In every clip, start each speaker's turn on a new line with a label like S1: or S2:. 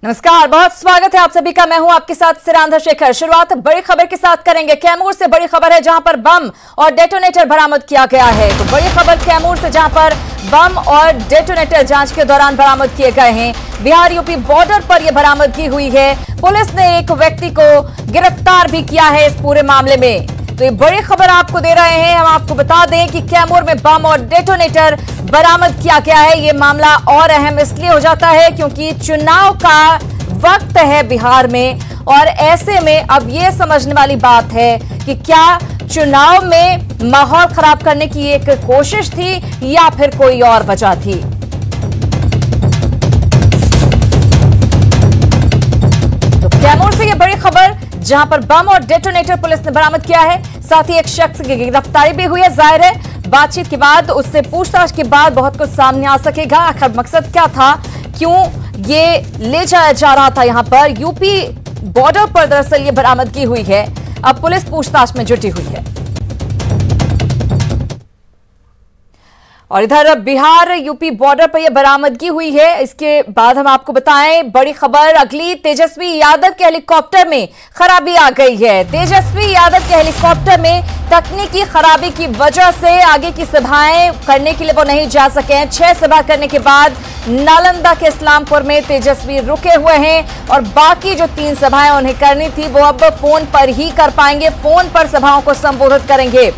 S1: नमस्कार, बहुत स्वागत है आप सभी का। मैं हूं आपके साथ सिरांधा शेखर। शुरुआत बड़ी खबर के साथ करेंगे। कैमूर से बड़ी खबर है जहां पर बम और डेटोनेटर बरामद किया गया है। तो बड़ी खबर कैमूर से जहां पर बम और डेटोनेटर जांच के दौरान बरामद किए गए हैं। बिहार यूपी बॉर्डर पर यह बरामदगी हुई है। पुलिस ने एक व्यक्ति को गिरफ्तार भी किया है इस पूरे मामले में। तो ये बड़ी खबर आपको दे रहे हैं। हम आपको बता दें कि कैमूर में बम और डेटोनेटर बरामद किया गया है। ये मामला और अहम इसलिए हो जाता है क्योंकि चुनाव का वक्त है बिहार में, और ऐसे में अब ये समझने वाली बात है कि क्या चुनाव में माहौल खराब करने की एक कोशिश थी या फिर कोई और वजह थी। तो कैमूर से ये बड़ी खबर जहां पर बम और डेटोनेटर पुलिस ने बरामद किया है। साथ ही एक शख्स की गिरफ्तारी भी हुई है। जाहिर है बातचीत के बाद, उससे पूछताछ के बाद बहुत कुछ सामने आ सकेगा। आखिर मकसद क्या था, क्यों ये ले जाया जा रहा था यहां पर। यूपी बॉर्डर पर दरअसल ये बरामदगी हुई है। अब पुलिस पूछताछ में जुटी हुई है। और इधर बिहार यूपी बॉर्डर पर यह बरामदगी हुई है। इसके बाद हम आपको बताएं बड़ी खबर अगली। तेजस्वी यादव के हेलीकॉप्टर में खराबी आ गई है। तेजस्वी यादव के हेलीकॉप्टर में तकनीकी खराबी की वजह से आगे की सभाएं करने के लिए वो नहीं जा सके हैं। 6 सभा करने के बाद नालंदा के इस्लामपुर में तेजस्वी रुके हुए हैं और बाकी जो 3 सभाएं उन्हें करनी थी वो अब फोन पर ही कर पाएंगे। फोन पर सभाओं को संबोधित करेंगे।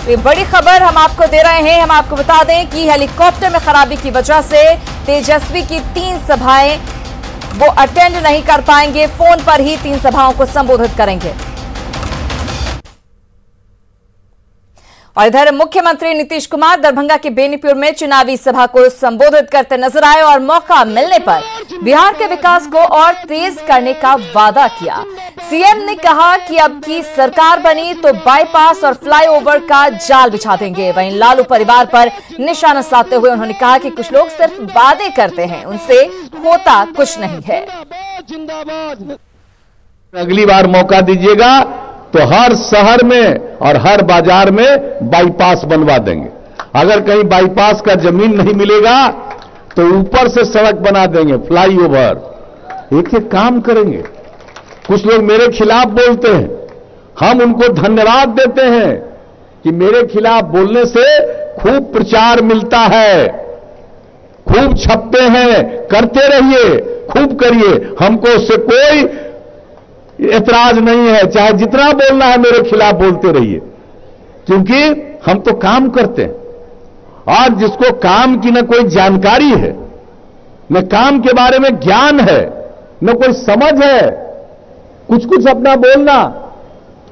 S1: ये बड़ी खबर हम आपको दे रहे हैं। हम आपको बता दें कि हेलीकॉप्टर में खराबी की वजह से तेजस्वी की 3 सभाएं वो अटेंड नहीं कर पाएंगे। फोन पर ही 3 सभाओं को संबोधित करेंगे। और इधर मुख्यमंत्री नीतीश कुमार दरभंगा के बेनीपुर में चुनावी सभा को संबोधित करते नजर आए और मौका मिलने पर बिहार के विकास को और तेज करने का वादा किया। सीएम ने कहा कि अब की सरकार बनी तो बाईपास और फ्लाईओवर का जाल बिछा देंगे। वहीं लालू परिवार पर निशाना साधते हुए उन्होंने कहा कि कुछ लोग सिर्फ वादे करते हैं, उनसे होता कुछ नहीं है।
S2: अगली बार मौका दीजिएगा तो हर शहर में और हर बाजार में बाईपास बनवा देंगे। अगर कहीं बाईपास का जमीन नहीं मिलेगा तो ऊपर से सड़क बना देंगे, फ्लाईओवर। एक एक काम करेंगे। कुछ लोग मेरे खिलाफ बोलते हैं, हम उनको धन्यवाद देते हैं कि मेरे खिलाफ बोलने से खूब प्रचार मिलता है, खूब छपते हैं। करते रहिए, खूब करिए, हमको उससे कोई ऐतराज नहीं है। चाहे जितना बोलना है मेरे खिलाफ बोलते रहिए, क्योंकि हम तो काम करते हैं। और जिसको काम की न कोई जानकारी है, न काम के बारे में ज्ञान है, न कोई समझ है, कुछ कुछ अपना बोलना।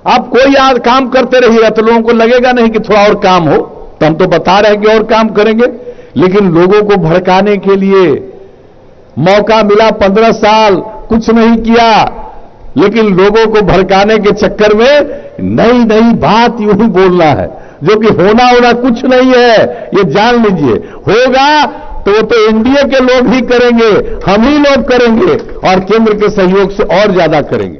S2: आप कोई यार काम करते रहिएगा तो लोगों को लगेगा नहीं कि थोड़ा और काम हो, तो हम तो बता रहे हैं कि और काम करेंगे। लेकिन लोगों को भड़काने के लिए मौका मिला, 15 साल कुछ नहीं किया, लेकिन लोगों को भड़काने के चक्कर में नई नई बात यूं ही बोलना है, जो कि होना कुछ नहीं है। ये जान लीजिए, होगा तो वो तो एनडीए के लोग ही करेंगे, हम ही लोग करेंगे और केंद्र के सहयोग से और ज्यादा करेंगे।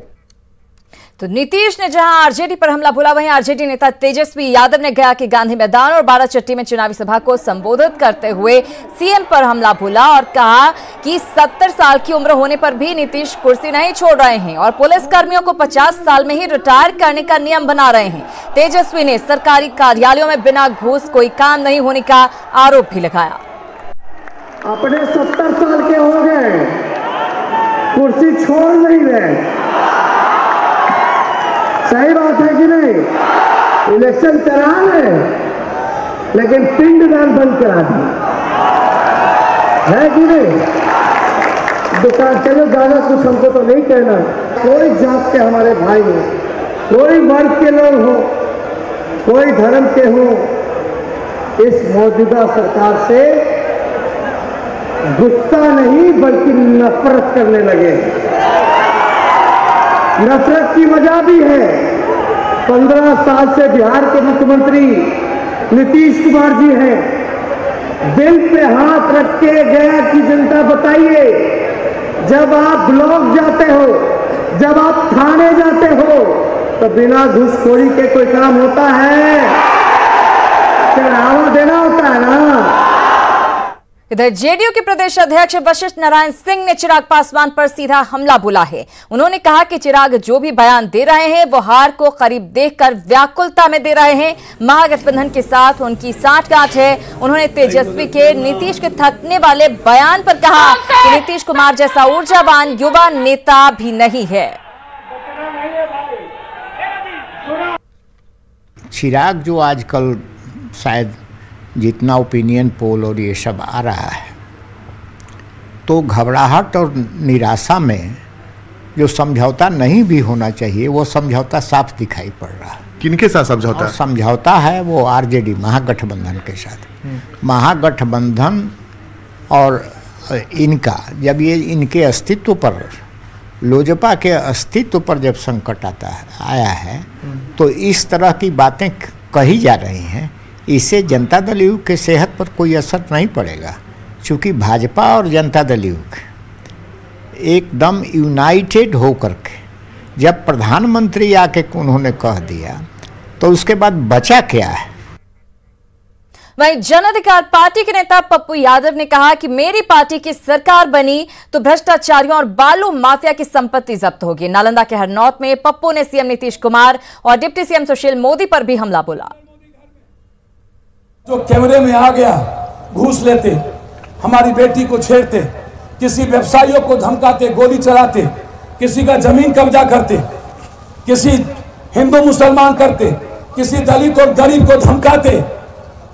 S1: तो नीतीश ने जहां आरजेडी पर हमला बोला, वहीं आरजेडी नेता तेजस्वी यादव ने गया कि गांधी मैदान और बाराचट्टी में चुनावी सभा को संबोधित करते हुए सीएम पर हमला बोला और कहा कि 70 साल की उम्र होने पर भी नीतीश कुर्सी नहीं छोड़ रहे हैं और पुलिस कर्मियों को 50 साल में ही रिटायर करने का नियम बना रहे हैं। तेजस्वी ने सरकारी कार्यालयों में बिना घूस कोई काम नहीं होने का आरोप भी लगाया।
S3: अपने 70 साल के हो गए, कुर्सी छोड़ नहीं रहे। सही बात है कि नहीं? इलेक्शन करा ले, लेकिन पिंडदान बंद करा दिए, है कि नहीं? दुकान चलो, ज्यादा कुछ हमको तो नहीं कहना। कोई जात के हमारे भाई हो, कोई वर्ग के लोग हो, कोई धर्म के हो, इस मौजूदा सरकार से गुस्सा नहीं बल्कि नफरत करने लगे। नफरत की वजह भी है, 15 साल से बिहार के मुख्यमंत्री नीतीश कुमार जी हैं। दिल पे हाथ रख के गया कि जनता बताइए, जब आप ब्लॉक जाते हो, जब आप थाने जाते हो, तो बिना घूसखोरी के कोई काम होता है? चढ़ावा देना होता है ना।
S1: इधर जेडीयू के प्रदेश अध्यक्ष वशिष्ठ नारायण सिंह ने चिराग पासवान पर सीधा हमला बोला है। उन्होंने कहा कि चिराग जो भी बयान दे रहे हैं वो हार को करीब देखकर व्याकुलता में दे रहे हैं। महागठबंधन के साथ उनकी साठगांठ है। उन्होंने तेजस्वी के नीतीश के थकने वाले बयान पर कहा कि नीतीश कुमार जैसा ऊर्जावान युवा नेता भी नहीं है।
S4: चिराग जो आजकल शायद जितना ओपिनियन पोल और ये सब आ रहा है, तो घबराहट और निराशा में जो समझौता नहीं भी होना चाहिए वो समझौता साफ दिखाई पड़ रहा है।
S5: किनके साथ समझौता?
S4: समझौता है वो आरजेडी महागठबंधन के साथ। महागठबंधन और इनका जब ये इनके अस्तित्व पर, लोजपा के अस्तित्व पर जब संकट आया है तो इस तरह की बातें कही जा रही हैं। इससे जनता दल यू के सेहत पर कोई असर नहीं पड़ेगा, क्योंकि भाजपा और जनता दल यू एकदम यूनाइटेड होकर के जब प्रधानमंत्री आके उन्होंने कह दिया तो उसके बाद बचा क्या है।
S1: वहीं जन अधिकार पार्टी के नेता पप्पू यादव ने कहा कि मेरी पार्टी की सरकार बनी तो भ्रष्टाचारियों और बालू माफिया की संपत्ति जब्त होगी। नालंदा के हरनौत में पप्पू ने सीएम नीतीश कुमार और डिप्टी सीएम सुशील मोदी पर भी हमला बोला।
S6: जो कैमरे में आ गया घूस लेते, हमारी बेटी को छेड़ते, किसी व्यवसायियों को धमकाते, गोली चलाते, किसी का जमीन कब्जा करते, किसी हिंदू मुसलमान करते, किसी दलित और गरीब को धमकाते,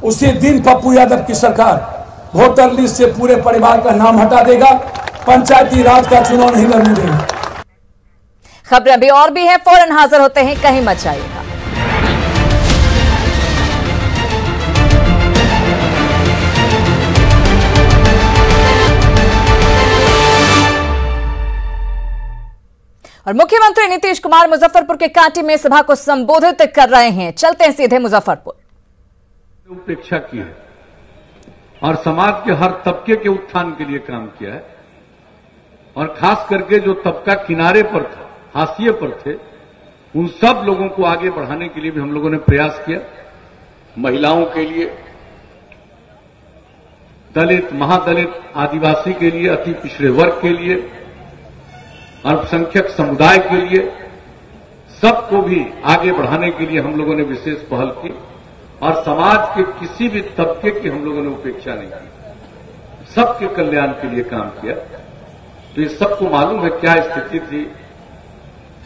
S6: उसी दिन पप्पू यादव की सरकार वोटर लिस्ट से पूरे परिवार का नाम हटा देगा, पंचायती राज का चुनाव नहीं लड़ने देगा।
S1: खबरें अभी और भी हैं, फौरन हाजिर होते हैं, कहीं मत जाइएगा। और मुख्यमंत्री नीतीश कुमार मुजफ्फरपुर के कांटी में सभा को संबोधित कर रहे हैं। चलते हैं सीधे मुजफ्फरपुर।
S2: उपेक्षा की है और समाज के हर तबके के उत्थान के लिए काम किया है, और खास करके जो तबका किनारे पर था, हाशिए पर थे, उन सब लोगों को आगे बढ़ाने के लिए भी हम लोगों ने प्रयास किया। महिलाओं के लिए, दलित, महादलित, आदिवासी के लिए, अति पिछड़े वर्ग के लिए, अल्पसंख्यक समुदाय के लिए, सबको भी आगे बढ़ाने के लिए हम लोगों ने विशेष पहल की, और समाज के किसी भी तबके की हम लोगों ने उपेक्षा नहीं की, सबके कल्याण के लिए काम किया। तो ये सबको मालूम है क्या स्थिति थी,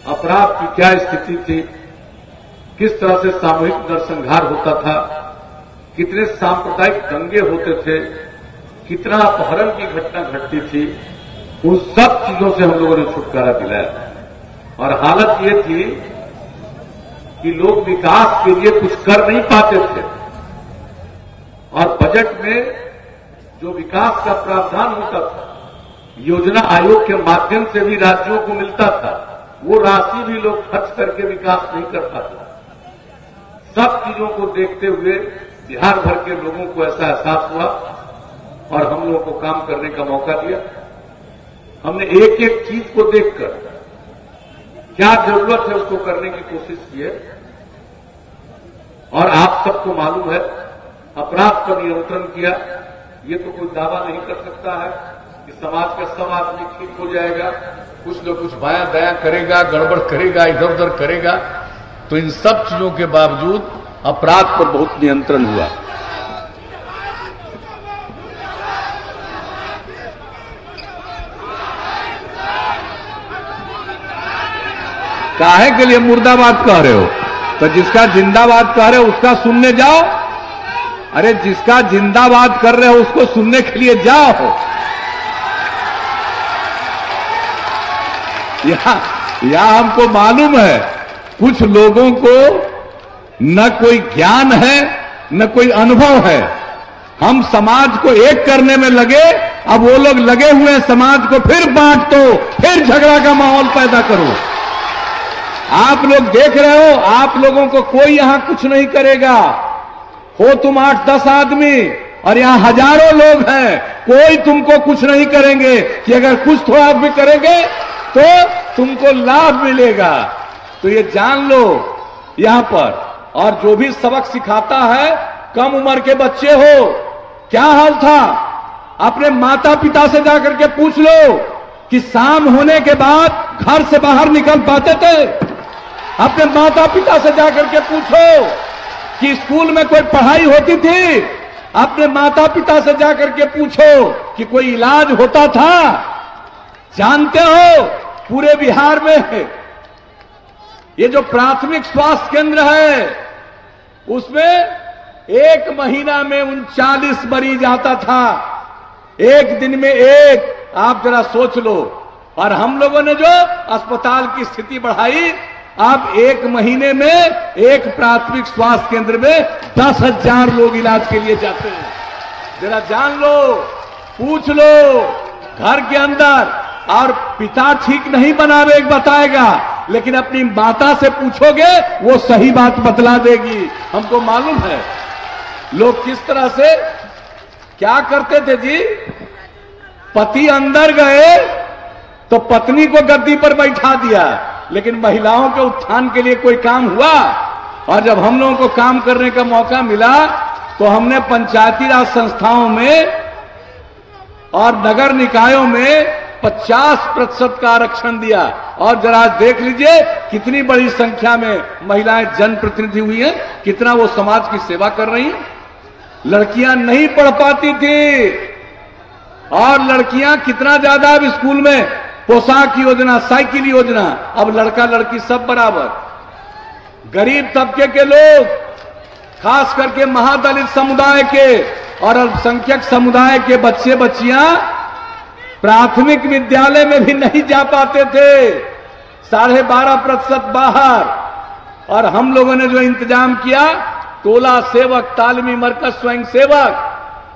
S2: अपराध की क्या स्थिति थी, किस तरह से सामूहिक नरसंहार होता था, कितने सांप्रदायिक दंगे होते थे, कितना अपहरण की घटना घटती थी। उन सब चीजों से हम लोगों ने छुटकारा दिलाया, और हालत ये थी कि लोग विकास के लिए कुछ कर नहीं पाते थे, और बजट में जो विकास का प्रावधान होता था, योजना आयोग के माध्यम से भी राज्यों को मिलता था, वो राशि भी लोग खर्च करके विकास नहीं कर पाते। सब चीजों को देखते हुए बिहार भर के लोगों को ऐसा एहसास हुआ, और हम लोगों को काम करने का मौका दिया। हमने एक एक चीज को देखकर क्या जरूरत है उसको करने की कोशिश की है, और आप सबको मालूम है अपराध पर नियंत्रण किया। ये तो कोई दावा नहीं कर सकता है कि समाज का सब आदमी ठीक हो जाएगा, कुछ न कुछ बायां दया करेगा, गड़बड़ करेगा, इधर उधर करेगा। तो इन सब चीजों के बावजूद अपराध पर बहुत नियंत्रण हुआ। काहे के लिए मुर्दाबाद कह रहे हो? तो जिसका जिंदाबाद कह रहे हो उसका सुनने जाओ। अरे जिसका जिंदाबाद कर रहे हो उसको सुनने के लिए जाओ। यहां हमको मालूम है कुछ लोगों को न कोई ज्ञान है न कोई अनुभव है। हम समाज को एक करने में लगे, अब वो लोग लगे हुए हैं समाज को फिर बांट दो, फिर झगड़ा का माहौल पैदा करो। आप लोग देख रहे हो, आप लोगों को कोई यहां कुछ नहीं करेगा। हो तुम 8-10 आदमी और यहां हजारों लोग हैं, कोई तुमको कुछ नहीं करेंगे। कि अगर कुछ थोड़ा भी करेंगे तो तुमको लाभ मिलेगा। तो ये जान लो यहां पर। और जो भी सबक सिखाता है, कम उम्र के बच्चे हो, क्या हाल था
S5: अपने माता पिता से जाकर के पूछ लो कि शाम होने के बाद घर से बाहर निकल पाते थे। अपने माता पिता से जाकर के पूछो कि स्कूल में कोई पढ़ाई होती थी। अपने माता पिता से जाकर के पूछो कि कोई इलाज होता था। जानते हो पूरे बिहार में ये जो प्राथमिक स्वास्थ्य केंद्र है उसमें एक महीना में 39 मरीज आता था, एक दिन में एक। आप जरा सोच लो। और हम लोगों ने जो अस्पताल की स्थिति बढ़ाई, अब एक महीने में एक प्राथमिक स्वास्थ्य केंद्र में 10,000 लोग इलाज के लिए जाते हैं। जरा जान लो, पूछ लो घर के अंदर। और पिता ठीक नहीं बनावे बताएगा, लेकिन अपनी माता से पूछोगे वो सही बात बतला देगी। हमको मालूम है लोग किस तरह से क्या करते थे जी। पति अंदर गए तो पत्नी को गद्दी पर बैठा दिया, लेकिन महिलाओं के उत्थान के लिए कोई काम हुआ? और जब हम लोगों को काम करने का मौका मिला तो हमने पंचायती राज संस्थाओं में और नगर निकायों में 50% का आरक्षण दिया। और जरा देख लीजिए कितनी बड़ी संख्या में महिलाएं जनप्रतिनिधि हुई हैं, कितना वो समाज की सेवा कर रही हैं। लड़कियां नहीं पढ़ पाती थी और लड़कियां कितना ज्यादा अब स्कूल में पोशाक योजना, साइकिल योजना, अब लड़का लड़की सब बराबर। गरीब तबके के लोग, खास करके महादलित समुदाय के और अल्पसंख्यक समुदाय के बच्चे बच्चियां प्राथमिक विद्यालय में भी नहीं जा पाते थे। 12.5% बाहर। और हम लोगों ने जो इंतजाम किया, टोला सेवक, तालीमी मरकज स्वयं सेवक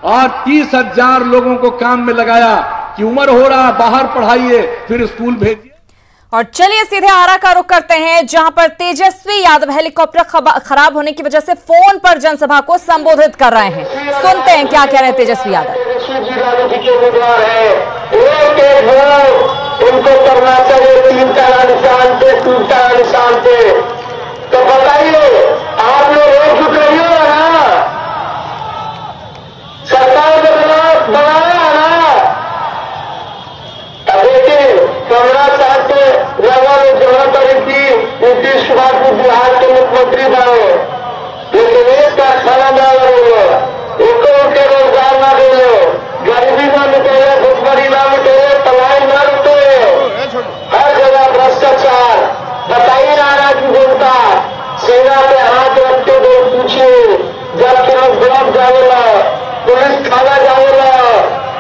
S5: और 30,000 लोगों को काम में लगाया कि उम्र हो रहा, बाहर पढ़ाइए, फिर स्कूल भेजिए।
S1: और चलिए सीधे आरा का रुख करते हैं, जहां पर तेजस्वी यादव हेलीकॉप्टर खराब होने की वजह से फोन पर जनसभा को संबोधित कर रहे हैं। सुनते हैं क्या कह रहे हैं तेजस्वी यादव।
S3: उनको करना चाहिए 3 का निशान पे, 2 का निशान पे। तो बताइए आप लोग एकजुट रहिए ना, सरकार ने बनाया ना। देखिए 15 साल से लगभग जमा करी थी नीतीश कुमार को बिहार के मुख्यमंत्री बने, लेकिन एक का खाना ना मिले, एक उनके रोजगार ना मिले, गरीबी ना मिटे, भुखमरी ना मिटे, तबाही ना रुके, हर जगह भ्रष्टाचार। बताइए आरा की जनता, सेना पे हाथ रखते हुए पूछिए, जब तुरंत ब्लॉक जाएगा, पुलिस थाना जाएगा,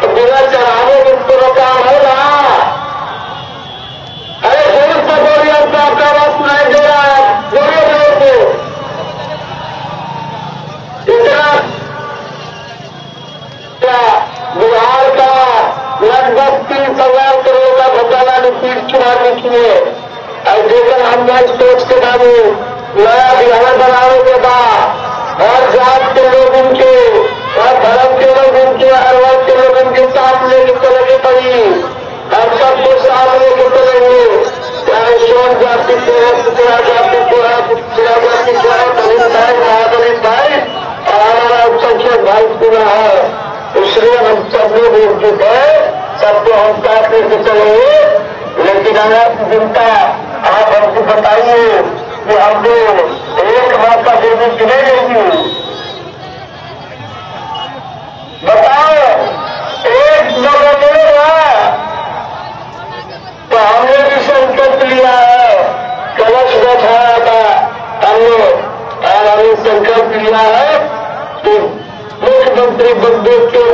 S3: तो बिना चढ़ावे उनको रोका होगा। अरे जोर से बोलिए, आपका आवाज सुनाई दे रहा है, बोलिए जोर से। इतना बिहार का लगभग 30,000 करोड़ का घोटाला नीतीश कुमार ने किए। और जेकर हमने सोच के बाबू नया बिहार बनाने के बाद हर जात के लोग उनके, हर धर्म के लोग उनके, हर वर्ग के लोग उनके साथ लेके चलेंगे पड़ी। हम सबको साथ लेके चलेंगे, चाहे शोर जाति को है, पिछड़ा जाति को है, पिछड़ा जाति को है, दलित भाई, महादलित भाई और हमारा अल्पसंख्यक भाई पूरा है। इसलिए हम सब लोग एकजुट है, सबको हम साथ लेके चलेंगे। लेकिन अगर जनता आप हमको बताइए कि हमको एक मौका देने की नहीं देगी। बताओ एक जगह मिलेगा तो हमने भी संकल्प लिया है, कलश बैठाया था हमने, और हमने संकल्प लिया है कि मुख्यमंत्री बनने के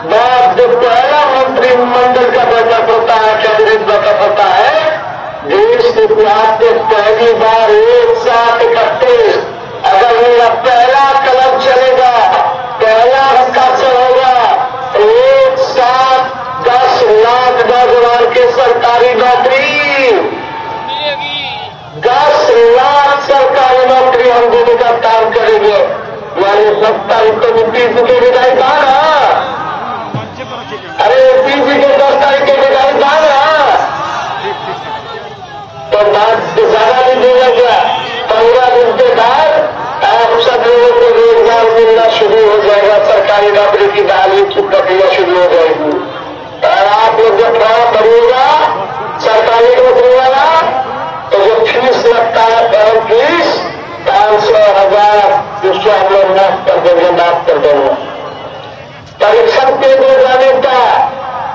S3: बाद जो पहला मंत्रिमंडल का बैठक होता है, कैबिनेट बैठक होता है, देश के इतिहास में पहली बार एक साथ इकट्ठे, अगर मेरा पहला कदम चलेगा, पहला हस्ताक्षर होगा, एक साथ 10 लाख नौजवान के सरकारी नौकरी, 10 लाख सरकारी नौकरी हम देने का काम करेंगे। यानी 10 तारीख को नीतीश की विदाई कहा ना, अरे नीतीश जी के 10 तारीख की विदाई कहा ना, तो बात ज्यादा नहीं देगा क्या? 15 दिन के बाद आप सब लोगों को रोजगार
S7: मिलना शुरू हो जाएगा, सरकारी नौकरी की बहाली की प्रक्रिया शुरू हो जाएगी। और आप लोग जब फॉर्म भरिएगा सरकारी नौकरी वाला, तो जो फीस लगता है फॉर्म फीस 500,000 उसको हम लोग माफ कर देंगे। परीक्षा केंद्र जाने का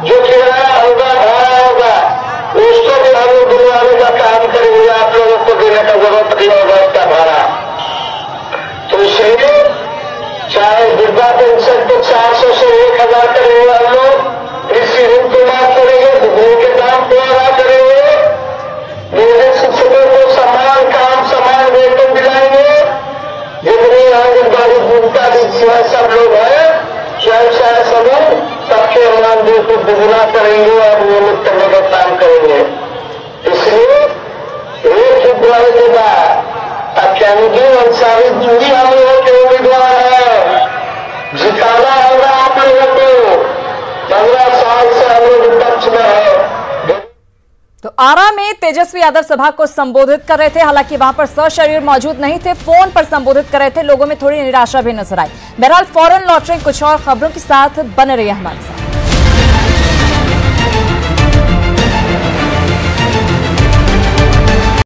S7: जो किराया होगा, भाड़ा होगा, उसको भी हम लोग दिलवाने का काम करेंगे। आप लोगों को देने का जरूरत नहीं होगा उसका भाड़ा। तो इसलिए चाहे वृद्धा पेंशन को 400 से 1,000 करेंगे हम लोग, कृषि ऋण को माफ करेंगे, बिजली के दाम को अदा करेंगे, नियोजित शिक्षकों को समान काम समान वेतन दिलाएंगे। जितने आंगनबाड़ी भूमिका दीजिए सब लोग हैं, स्वयं सहायता समूह सबके मानदेय को दुगुना करेंगे और नियमित करने का काम करेंगे। इसलिए 1 फरवरी के बाद कैंडी अंसारी जी हम लोगों के उम्मीदवार है, जिताना होगा आप लोगों को। 15 साल से हम लोग विपक्ष में है।
S1: तो आरा में तेजस्वी यादव सभा को संबोधित कर रहे थे, हालांकि वहां पर सशरीर मौजूद नहीं थे, फोन पर संबोधित कर रहे थे। लोगों में थोड़ी निराशा भी नजर आई। बहरहाल फौरन लौट रहे कुछ और खबरों के साथ बने रहिए हमारे साथ।